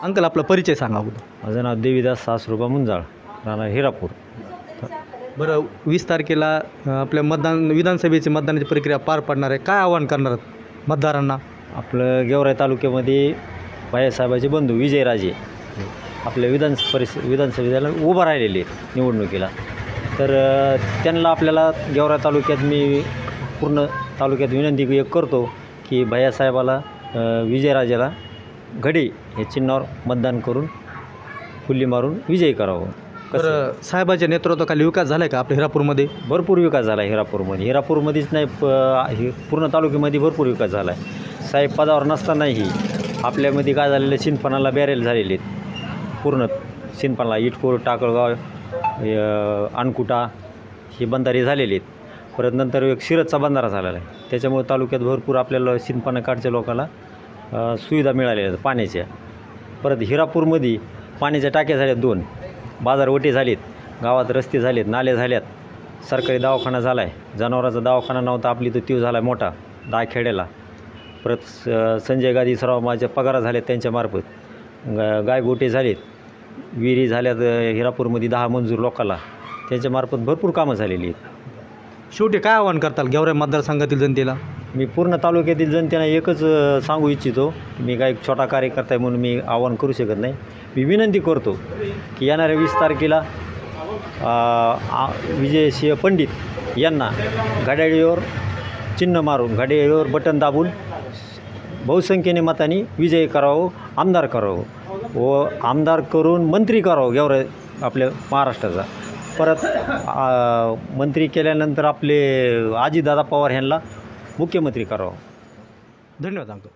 Uncle आपला परिचय सांगा अगोदर. माझं नाव देवीदास सासरोबा मुंजाळ, राहणार हिरापूर. बरं 20 तारखेला आपल्या विधानसभेची मतदानाची प्रक्रिया पार पडणार आहे. काय आवाहन करणार आहात मतदारांना? आपलं गेवराई तालुक्यामध्ये बाळासाहेबाचे बंधू विजयराजे आपल्या विधानसभेला उभं राहिलेले आहेत निवडणुकीला. तर त्यांना आपल्याला गेवराई तालुक्यात मी पूर्ण तालुक्यात विनंती करतो की बाळासाहेबाला विजयराजेला घडी हे चिन्हावर मतदान करून फुल्ली मारून विजयी करावं. तर साहेबाच्या नेतृत्वाखाली विकास झाला आहे का आपल्या हिरापूरमध्ये? भरपूर विकास झाला आहे हिरापूरमध्ये. हिरापूरमध्येच नाही पूर्ण तालुक्यामध्ये भरपूर विकास झाला आहे. साहेब पदावर नसतानाही आपल्यामध्ये काय झालेलं शिंदपणाला बॅरेल झालेले आहेत. पूर्ण शिंदपणाला इटकोर टाकळगाव अनकुटा हे बंधारे झालेले आहेत. परत नंतर एक शिरतचा बंधारा झालेला आहे. त्याच्यामुळे तालुक्यात भरपूर आपल्याला शिंदपणाकाठच्या लोकांना सुविधा मिळालेल्या आहेत पाण्याच्या. परत हिरापूरमध्ये पाण्याच्या टाक्या झाल्यात 2, बाजारवटे झालेत, गावात रस्ते झालेत, नाले झाल्यात, सरकारी दवाखाना झाला आहे. जनावरांचा दवाखाना नव्हता आपली तर तो झाला आहे मोठा 10 खेड्याला. परत संजय गादी सराव माझ्या पगारा झाल्यात त्यांच्यामार्फत. गायगोटे झालेत, विहिरी झाल्यात हिरापूरमध्ये 10 मंजूर लोकांना, त्यांच्यामार्फत भरपूर कामं झालेली आहेत. शेवटी काय आवाहन करताल गेवराई मतदारसंघातील जनतेला? मी पूर्ण तालुक्यातील जनतेला एकच सांगू इच्छितो, मी काय छोटा कार्यकर्ता आहे म्हणून मी आवाहन करू शकत नाही. मी विनंती करतो की येणाऱ्या 20 तारखेला विजयसिंह पंडित यांना घड्याळीवर चिन्ह मारून घड्याळीवर बटन दाबून बहुसंख्येने मतांनी विजयी करावं, आमदार करावं व आमदार करून मंत्री करावं गेवराई आपल्या महाराष्ट्राचा. परत मंत्री केल्यानंतर आपले अजितदादा पवार यांना मुख्यमंत्री करावं. धन्यवाद अंकल.